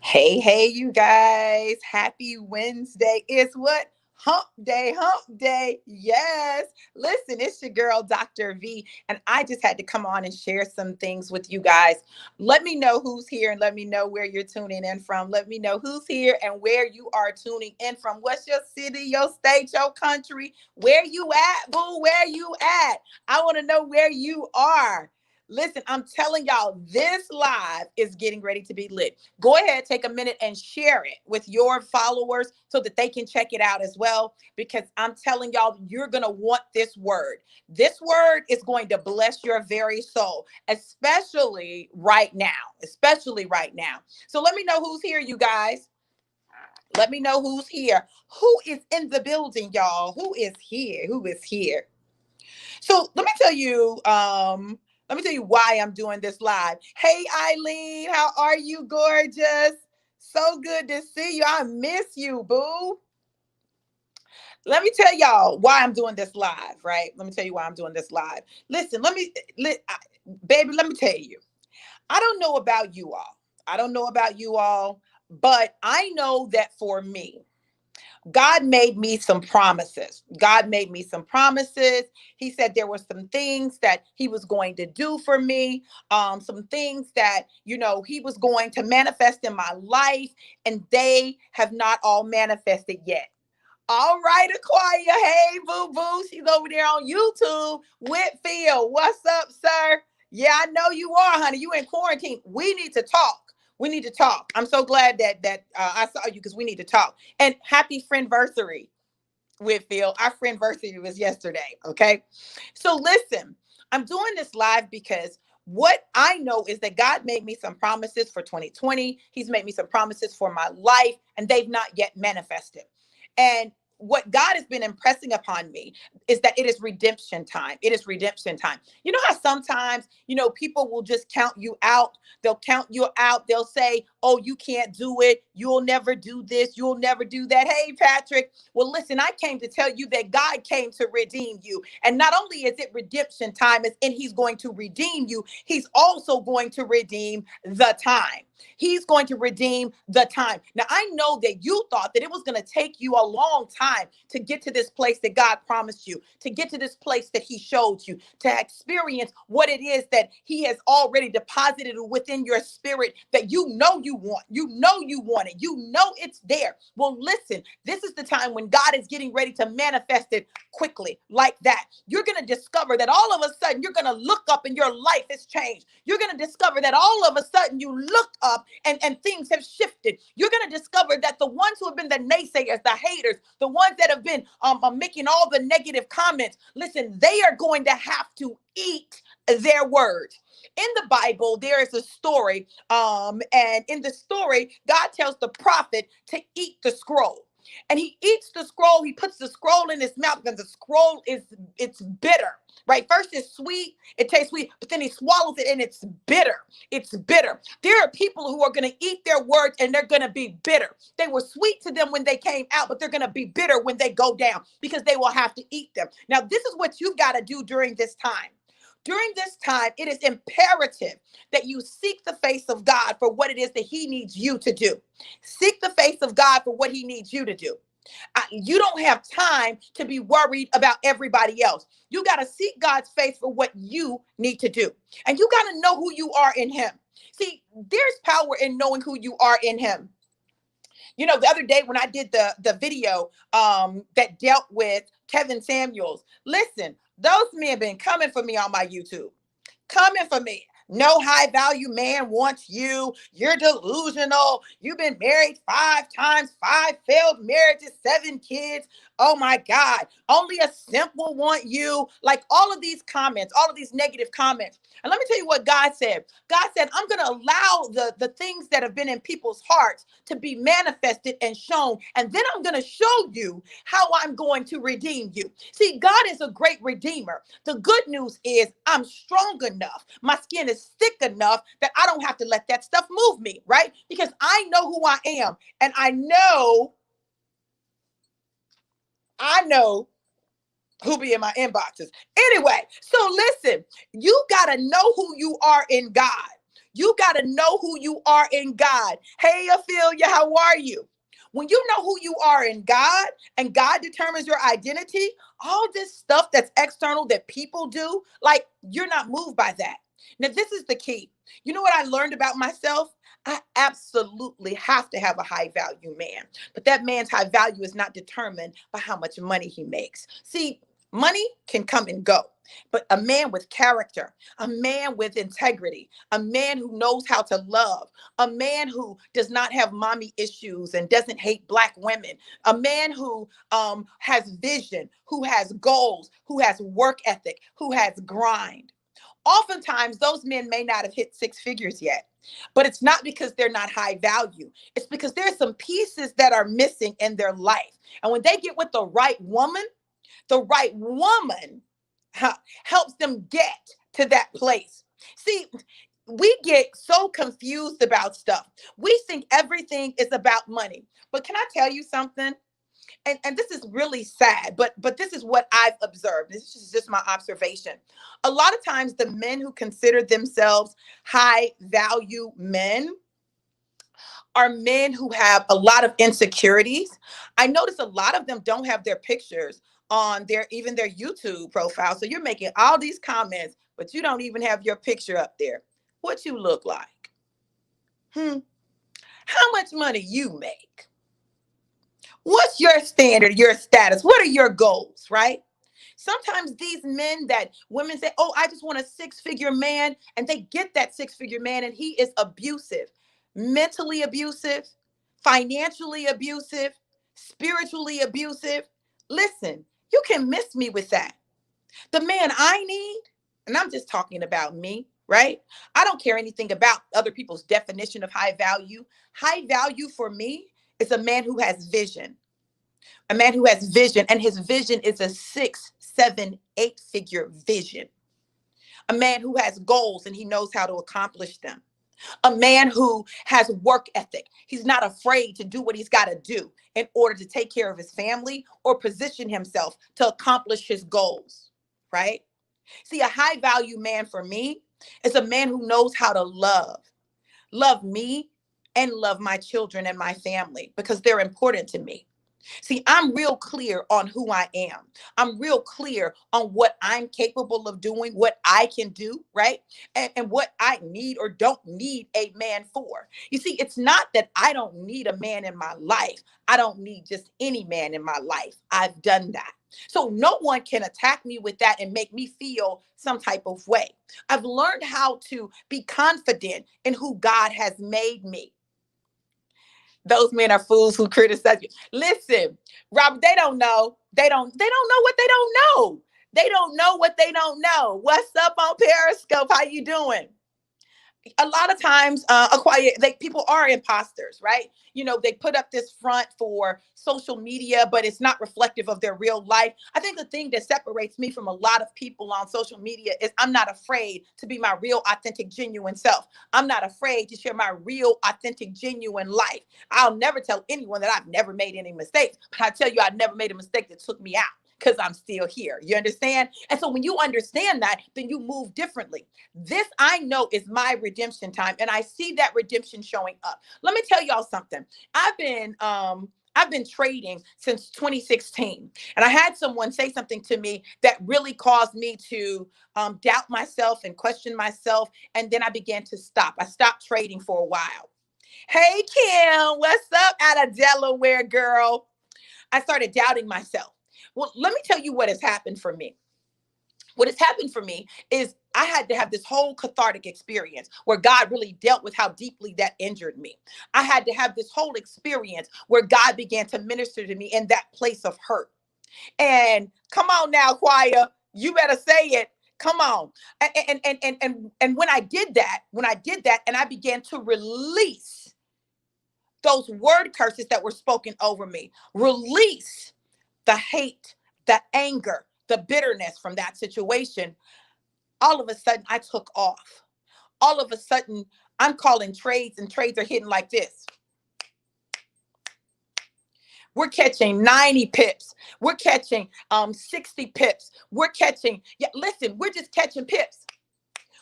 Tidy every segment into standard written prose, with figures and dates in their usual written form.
Hey, you guys. Happy Wednesday. It's what? Hump day. Yes. Listen, it's your girl, Dr. V, and I just had to come on and share some things with you guys. Let me know who's here and let me know where you're tuning in from. Let me know who's here and where you are tuning in from. What's your city, your state, your country? Where you at, boo? Where you at? I want to know where you are. Listen, I'm telling y'all, this live is getting ready to be lit. Go ahead, take a minute and share it with your followers so that they can check it out as well. Because I'm telling y'all, you're going to want this word. This word is going to bless your very soul, especially right now. Especially right now. So let me know who's here, you guys. Let me know who's here. Who is in the building, y'all? Who is here? Who is here? So let me tell you why I'm doing this live. Hey Eileen, how are you, gorgeous? So good to see you. I miss you, boo. Let me tell y'all why I'm doing this live, right? Let me tell you why I'm doing this live. Listen, baby, let me tell you. I don't know about you all. I don't know about you all, but I know that for me, God made me some promises. God made me some promises. He said there were some things that he was going to do for me, some things that, he was going to manifest in my life, and they have not all manifested yet. All right, Aquia. Hey, boo boo. She's over there on YouTube. Whitfield, what's up, sir? Yeah, I know you are, honey. You in quarantine. We need to talk. We need to talk. I'm so glad that I saw you because we need to talk. And happy friendversary, Whitfield. Our friendversary was yesterday. Okay. So listen, I'm doing this live because what I know is that God made me some promises for 2020. He's made me some promises for my life, and they've not yet manifested. And what God has been impressing upon me is that it is redemption time. It is redemption time. You know how sometimes, people will just count you out. They'll count you out. They'll say, oh, you can't do it. You'll never do this. You'll never do that. Hey, Patrick. Well, listen, I came to tell you that God came to redeem you. And not only is it redemption time, and he's going to redeem you, he's also going to redeem the time. He's going to redeem the time. Now, I know that you thought that it was going to take you a long time to get to this place that God promised you, to get to this place that he showed you, to experience what it is that he has already deposited within your spirit that you know you want. You know you want it. You know it's there. Well, listen, this is the time when God is getting ready to manifest it quickly like that. You're going to discover that all of a sudden you're going to look up and your life has changed. You're going to discover that all of a sudden you look up and things have shifted. You're going to discover that the ones who have been the naysayers, the haters, the ones that have been making all the negative comments, listen, they are going to have to eat their words. In the Bible, there is a story, and in the story, God tells the prophet to eat the scroll. And he eats the scroll. He puts the scroll in his mouth, and the scroll it's bitter, right? First it's sweet, it tastes sweet, but then he swallows it and it's bitter. It's bitter. There are people who are going to eat their words and they're going to be bitter. They were sweet to them when they came out, but they're going to be bitter when they go down because they will have to eat them. Now, this is what you've got to do during this time. During this time, it is imperative that you seek the face of God for what it is that he needs you to do. Seek the face of God for what he needs you to do. You don't have time to be worried about everybody else. You got to seek God's face for what you need to do. And you got to know who you are in him. See, there's power in knowing who you are in him. The other day when I did the video that dealt with Kevin Samuels, listen, those men been coming for me on my YouTube, coming for me. No high value man wants you. You're delusional. You've been married 5 times, 5 failed marriages, 7 kids. Oh my God. Only a simple want you. Like all of these comments, all of these negative comments. And let me tell you what God said. God said, I'm going to allow the things that have been in people's hearts to be manifested and shown. And then I'm going to show you how I'm going to redeem you. See, God is a great redeemer. The good news is I'm strong enough. My skin is thick enough that I don't have to let that stuff move me, right? Because I know who I am. And I know who be in my inboxes. Anyway, so listen, you got to know who you are in God. You got to know who you are in God. Hey, Ophelia, how are you? When you know who you are in God and God determines your identity, all this stuff that's external that people do, like you're not moved by that. Now, this is the key. You know what I learned about myself? I absolutely have to have a high value man, but that man's high value is not determined by how much money he makes. See, money can come and go, but a man with character, a man with integrity, a man who knows how to love, a man who does not have mommy issues and doesn't hate Black women, a man who has vision, who has goals, who has work ethic, who has grind. Oftentimes, those men may not have hit six figures yet, but it's not because they're not high value. It's because there's some pieces that are missing in their life. And when they get with the right woman helps them get to that place. See, we get so confused about stuff. We think everything is about money. But can I tell you something? And this is really sad, but this is what I've observed. This is just my observation. A lot of times the men who consider themselves high value men are men who have a lot of insecurities. I notice a lot of them don't have their pictures on their even their YouTube profile. So you're making all these comments, but you don't even have your picture up there. What you look like? How much money you make? What's your standard, your status? What are your goals, right? Sometimes these men that women say, oh, I just want a six-figure man, and they get that six-figure man, and he is abusive, mentally abusive, financially abusive, spiritually abusive. Listen, you can miss me with that. The man I need, and I'm just talking about me, right? I don't care anything about other people's definition of high value. High value for me is a man who has vision, a man who has vision, and his vision is a 6, 7, 8 figure vision. A man who has goals and he knows how to accomplish them. A man who has work ethic. He's not afraid to do what he's got to do in order to take care of his family or position himself to accomplish his goals, right? See, a high value man for me is a man who knows how to love me and love my children and my family because they're important to me. See, I'm real clear on who I am. I'm real clear on what I'm capable of doing, what I can do, right? And what I need or don't need a man for. You see, it's not that I don't need a man in my life. I don't need just any man in my life. I've done that. So no one can attack me with that and make me feel some type of way. I've learned how to be confident in who God has made me. Those men are fools who criticize you. Listen, Robert, they don't know. They don't know what they don't know. They don't know what they don't know. What's up on Periscope? How you doing? A lot of times people are imposters, right? You know, they put up this front for social media, but it's not reflective of their real life. I think the thing that separates me from a lot of people on social media is I'm not afraid to be my real, authentic, genuine self. I'm not afraid to share my real, authentic, genuine life. I'll never tell anyone that I've never made any mistakes, but I tell you, I never made a mistake that took me out because I'm still here. You understand? And so when you understand that, then you move differently. This I know is my redemption time, and I see that redemption showing up. Let me tell y'all something. I've been trading since 2016, and I had someone say something to me that really caused me to doubt myself and question myself, and then I began to stop. I stopped trading for a while. Hey Kim, what's up out of Delaware, girl? I started doubting myself. Well, let me tell you what has happened for me. What has happened for me is I had to have this whole cathartic experience where God really dealt with how deeply that injured me. I had to have this whole experience where God began to minister to me in that place of hurt. And come on now, choir, you better say it. Come on. And when I did that, and I began to release those word curses that were spoken over me, release the hate, the anger, the bitterness from that situation, all of a sudden I took off. All of a sudden I'm calling trades and trades are hitting like this. We're catching 90 pips. We're catching 60 pips. We're catching, yeah, listen, we're just catching pips.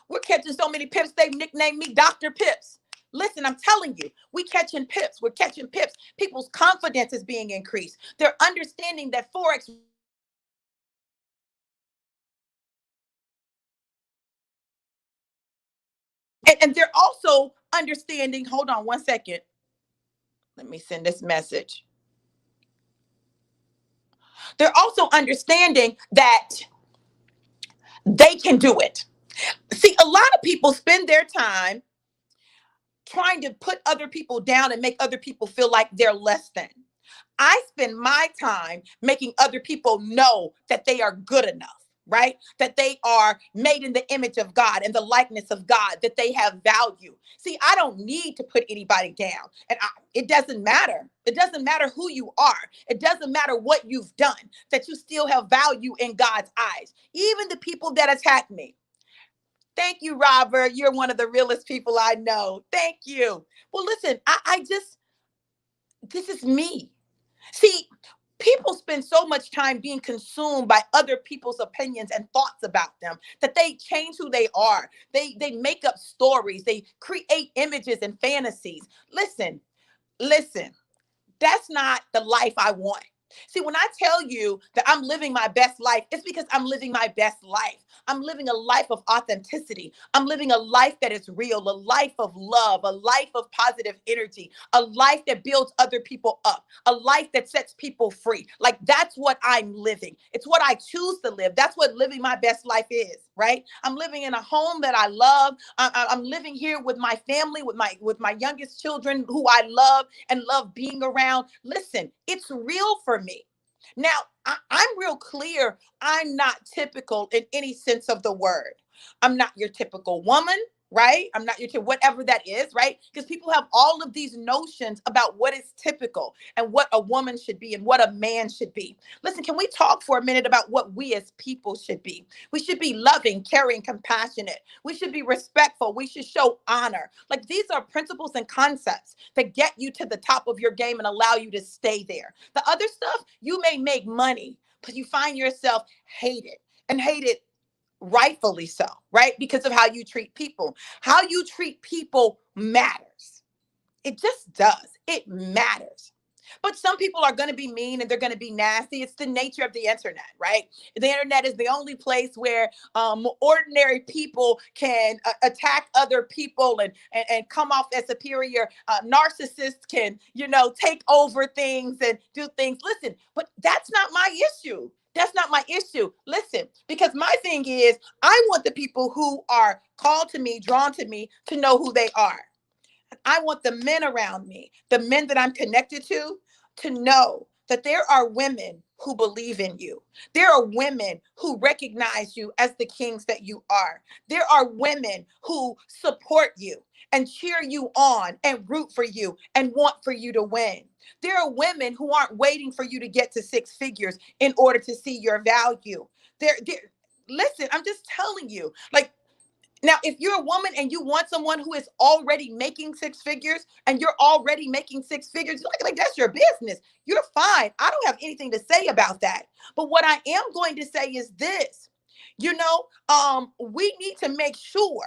We're catching so many pips, they've nicknamed me Dr. Pips. Listen, I'm telling you, we catching pips. We're catching pips. People's confidence is being increased. They're understanding that Forex and they're also understanding, hold on one second. Let me send this message. They're also understanding that they can do it. See, a lot of people spend their time trying to put other people down and make other people feel like they're less than. I spend my time making other people know that they are good enough, right? That they are made in the image of God and the likeness of God, that they have value. See, I don't need to put anybody down. It doesn't matter. It doesn't matter who you are. It doesn't matter what you've done, that you still have value in God's eyes. Even the people that attack me. Thank you, Robert. You're one of the realest people I know. Thank you. Well, listen, this is me. See, people spend so much time being consumed by other people's opinions and thoughts about them that they change who they are. They make up stories. They create images and fantasies. Listen, that's not the life I want. See, when I tell you that I'm living my best life, it's because I'm living my best life. I'm living a life of authenticity. I'm living a life that is real, a life of love, a life of positive energy, a life that builds other people up, a life that sets people free. Like that's what I'm living. It's what I choose to live. That's what living my best life is, right? I'm living in a home that I love. I'm living here with my family, with my youngest children who I love and love being around. Listen, it's real for me. Now, I'm real clear. I'm not typical in any sense of the word. I'm not your typical woman, right? I'm not whatever that is, right? Because people have all of these notions about what is typical and what a woman should be and what a man should be. Listen, can we talk for a minute about what we as people should be? We should be loving, caring, compassionate. We should be respectful. We should show honor. Like these are principles and concepts that get you to the top of your game and allow you to stay there. The other stuff, you may make money, but you find yourself hated and hated rightfully so, right? Because of how you treat people. How you treat people matters. It just does. It matters. But some people are going to be mean and they're going to be nasty. It's the nature of the internet, right? The internet is the only place where ordinary people can attack other people and come off as superior. Narcissists can, take over things and do things. Listen, but that's not my issue. That's not my issue. Listen, because my thing is, I want the people who are called to me, drawn to me, to know who they are. I want the men around me, the men that I'm connected to know that there are women who believe in you. There are women who recognize you as the kings that you are. There are women who support you and cheer you on and root for you and want for you to win. There are women who aren't waiting for you to get to six figures in order to see your value. Listen, I'm just telling you, like, now, if you're a woman and you want someone who is already making six figures and you're already making six figures, like that's your business. You're fine. I don't have anything to say about that. But what I am going to say is this, we need to make sure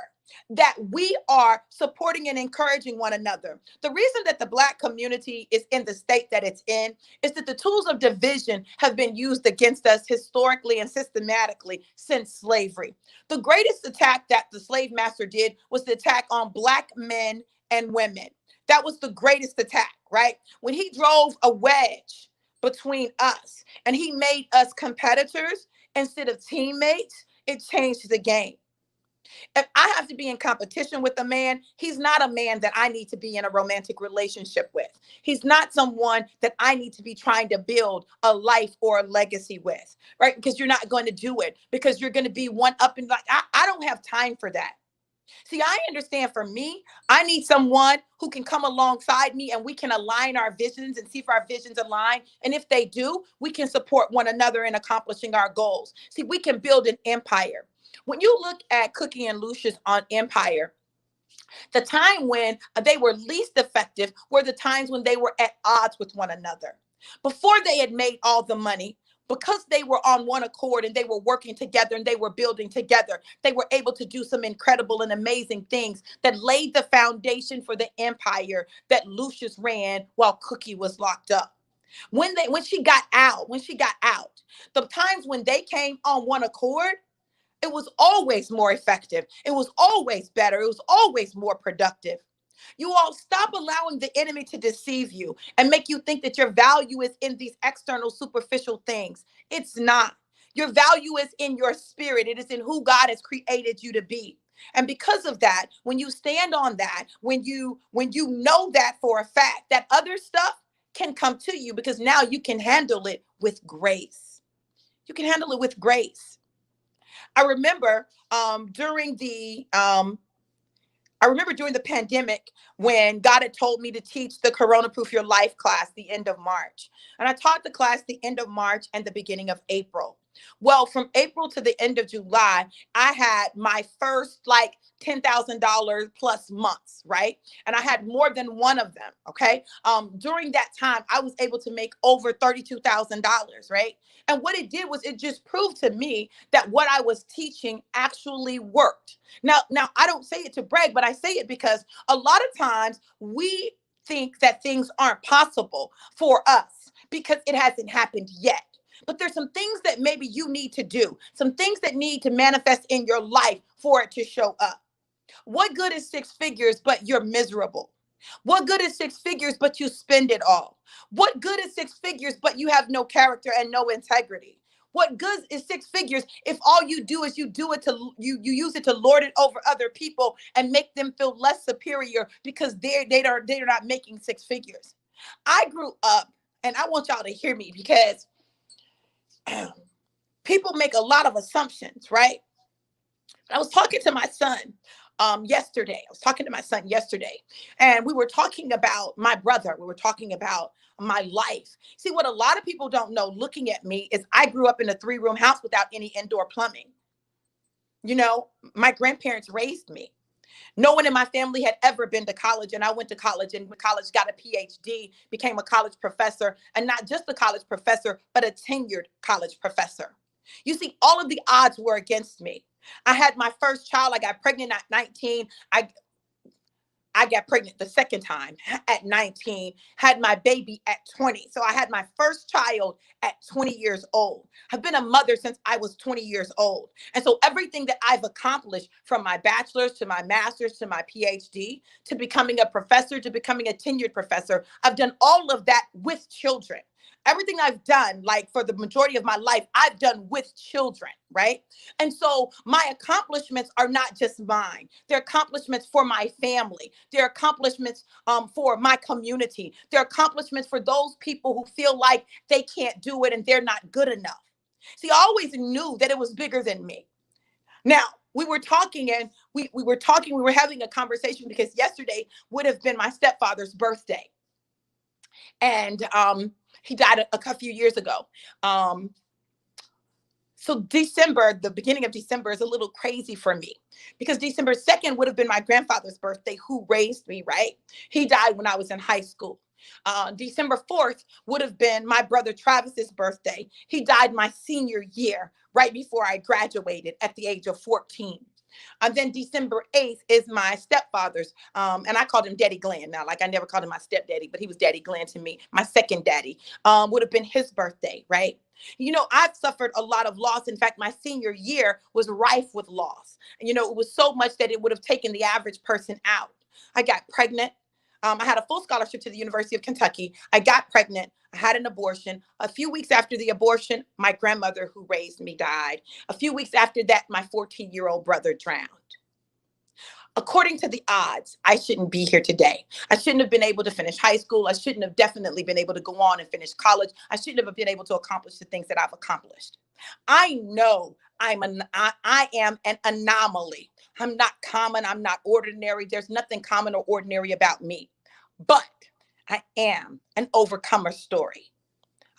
that we are supporting and encouraging one another. The reason that the Black community is in the state that it's in is that the tools of division have been used against us historically and systematically since slavery. The greatest attack that the slave master did was the attack on Black men and women. That was the greatest attack, right? When he drove a wedge between us and he made us competitors instead of teammates, it changed the game. If I have to be in competition with a man, he's not a man that I need to be in a romantic relationship with. He's not someone that I need to be trying to build a life or a legacy with, right? Because you're not going to do it because you're going to be one up and like, I don't have time for that. See, I understand for me, I need someone who can come alongside me and we can align our visions and see if our visions align. And if they do, we can support one another in accomplishing our goals. See, we can build an empire. When you look at Cookie and Lucius on Empire, the time when they were least effective were the times when they were at odds with one another. Before they had made all the money, Because they were on one accord and they were working together and they were building together, they were able to do some incredible and amazing things that laid the foundation for the empire that Lucius ran while Cookie was locked up. When she got out, the times when they came on one accord, it was always more effective. It was always better. It was always more productive. You all stop allowing the enemy to deceive you and make you think that your value is in these external, superficial things. It's not. Your value is in your spirit, it is in who God has created you to be. And because of that, when you stand on that, when you know that for a fact, that other stuff can come to you because now you can handle it with grace. You can handle it with grace. I remember during the pandemic when God had told me to teach the Corona Proof Your Life class the end of March. And I taught the class the end of March and the beginning of April. Well, from April to the end of July, I had my first like $10,000 plus months, right? And I had more than one of them, okay? During that time, I was able to make over $32,000, right? And what it did was it just proved to me that what I was teaching actually worked. Now I don't say it to brag, but I say it because a lot of times we think that things aren't possible for us because it hasn't happened yet. But there's some things that maybe you need to do, some things that need to manifest in your life for it to show up. What good is six figures, but you're miserable? What good is six figures, but you spend it all? What good is six figures, but you have no character and no integrity? What good is six figures if all you do is you do it to you use it to lord it over other people and make them feel less superior because they're not making six figures? I grew up, and I want y'all to hear me because people make a lot of assumptions, right? I was talking to my son yesterday. I was talking to my son yesterday, and we were talking about my brother. We were talking about my life. See, what a lot of people don't know looking at me is I grew up in a 3-room house without any indoor plumbing. You know, my grandparents raised me. No one in my family had ever been to college, and I went to college and college got a PhD, became a college professor, and not just a college professor, but a tenured college professor. You see, all of the odds were against me. I had my first child. I got pregnant at 19. I got pregnant the second time at 19, had my baby at 20. So I had my first child at 20 years old. I've been a mother since I was 20 years old. And so everything that I've accomplished, from my bachelor's to my master's to my PhD, to becoming a professor, to becoming a tenured professor, I've done all of that with children. Everything I've done, like for the majority of my life, I've done with children, right? And so my accomplishments are not just mine. They're accomplishments for my family. They're accomplishments for my community. They're accomplishments for those people who feel like they can't do it and they're not good enough. See, I always knew that it was bigger than me. Now, we were talking and we were having a conversation because yesterday would have been my stepfather's birthday. And he died a few years ago. Um, So December, the beginning of December is a little crazy for me because December 2nd would have been my grandfather's birthday, who raised me, right? He died when I was in high school. December 4th would have been my brother Travis's birthday. He died my senior year, right before I graduated at the age of 14. And then December 8th is my stepfather's. And I called him Daddy Glenn now. Like, I never called him my stepdaddy, but he was Daddy Glenn to me. My second daddy would have been his birthday, right? You know, I've suffered a lot of loss. In fact, my senior year was rife with loss. And, you know, it was so much that it would have taken the average person out. I got pregnant. I had a full scholarship to the University of Kentucky. I got pregnant. I had an abortion. A few weeks after the abortion, my grandmother, who raised me, died. A few weeks after that, my 14-year-old brother drowned. According to the odds, I shouldn't be here today. I shouldn't have been able to finish high school. I shouldn't have definitely been able to go on and finish college. I shouldn't have been able to accomplish the things that I've accomplished. I know I am an anomaly. I'm not common. I'm not ordinary. There's nothing common or ordinary about me. But I am an overcomer story.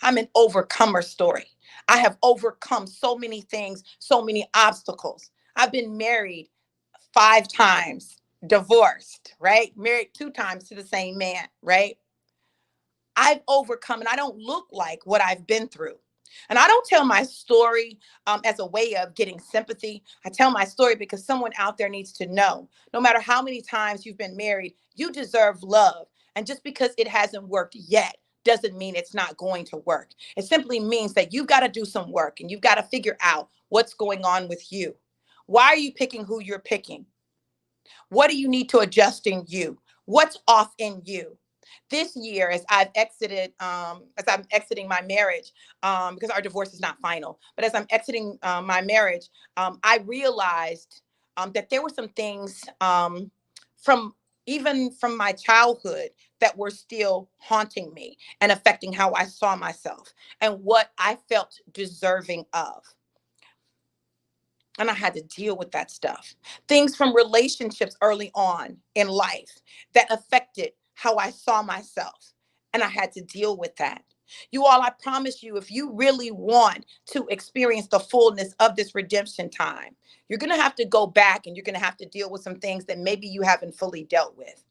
I'm an overcomer story. I have overcome so many things, so many obstacles. I've been married 5 times, divorced, right? Married 2 times to the same man, right? I've overcome, and I don't look like what I've been through. And I don't tell my story as a way of getting sympathy. I tell my story because someone out there needs to know no matter how many times you've been married, you deserve love. And just because it hasn't worked yet doesn't mean it's not going to work. It simply means that you've got to do some work and you've got to figure out what's going on with you. Why are you picking who you're picking? What do you need to adjust in you? What's off in you? This year, as I'm exiting my marriage, because our divorce is not final, but as I'm exiting my marriage, I realized that there were some things from even from my childhood that were still haunting me and affecting how I saw myself and what I felt deserving of. And I had to deal with that stuff. Things from relationships early on in life that affected how I saw myself. And I had to deal with that. You all, I promise you, if you really want to experience the fullness of this redemption time, you're going to have to go back and you're going to have to deal with some things that maybe you haven't fully dealt with.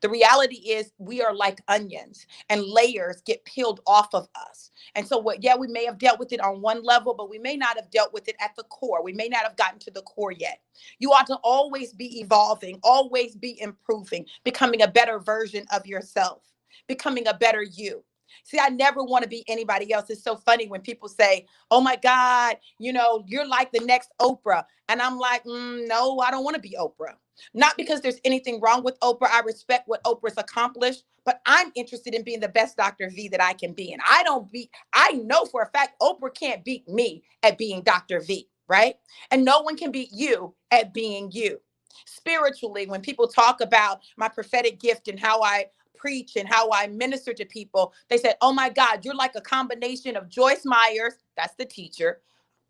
The reality is we are like onions and layers get peeled off of us. And so what, yeah, we may have dealt with it on one level, but we may not have dealt with it at the core. We may not have gotten to the core yet. You ought to always be evolving, always be improving, becoming a better version of yourself, becoming a better you. See, I never want to be anybody else. It's so funny when people say, oh my God, you're like the next Oprah. And I'm like, no, I don't want to be Oprah. Not because there's anything wrong with Oprah. I respect what Oprah's accomplished, but I'm interested in being the best Dr. V that I can be. And I know for a fact Oprah can't beat me at being Dr. V, right? And no one can beat you at being you. Spiritually, when people talk about my prophetic gift and how I preach and how I minister to people, they said, oh my God, you're like a combination of Joyce Myers, that's the teacher,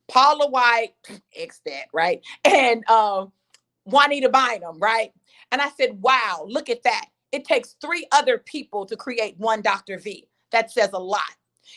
Paula White, X that, right? And Juanita Bynum, right? And I said, wow, look at that. It takes three other people to create one Dr. V. That says a lot.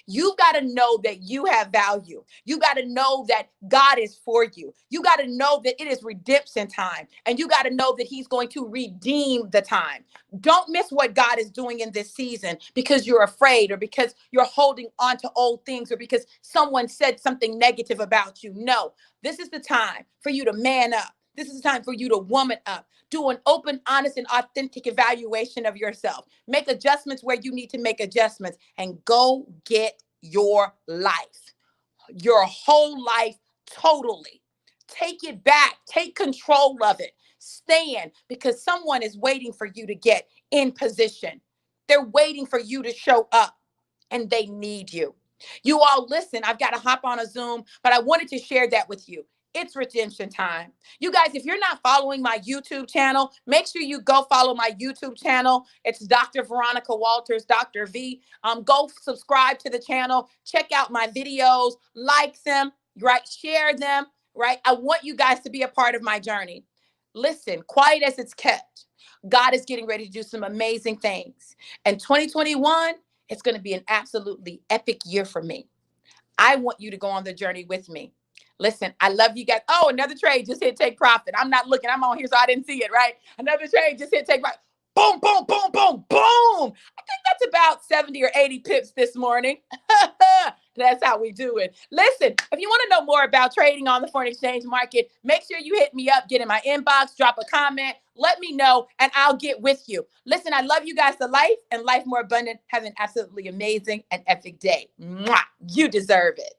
You've got to know that you have value. You got to know that God is for you. You got to know that it is redemption time. And you got to know that he's going to redeem the time. Don't miss what God is doing in this season because you're afraid or because you're holding on to old things or because someone said something negative about you. No, this is the time for you to man up. This is the time for you to woman up. Do an open, honest, and authentic evaluation of yourself. Make adjustments where you need to make adjustments and go get your life, your whole life totally. Take it back. Take control of it. Stand because someone is waiting for you to get in position. They're waiting for you to show up and they need you. You all listen, I've got to hop on a Zoom, but I wanted to share that with you. It's redemption time. You guys, if you're not following my YouTube channel, make sure you go follow my YouTube channel. It's Dr. Veronica Walters, Dr. V. Go subscribe to the channel. Check out my videos, like them, right? Share them, right? I want you guys to be a part of my journey. Listen, quiet as it's kept. God is getting ready to do some amazing things. And 2021, it's going to be an absolutely epic year for me. I want you to go on the journey with me. Listen, I love you guys. Oh, another trade just hit take profit. I'm not looking. I'm on here, so I didn't see it, right? Another trade just hit take profit. Boom, boom, boom, boom, boom. I think that's about 70 or 80 pips this morning. That's how we do it. Listen, if you want to know more about trading on the foreign exchange market, make sure you hit me up, get in my inbox, drop a comment, let me know, and I'll get with you. Listen, I love you guys to life and life more abundant. Have an absolutely amazing and epic day. Mwah! You deserve it.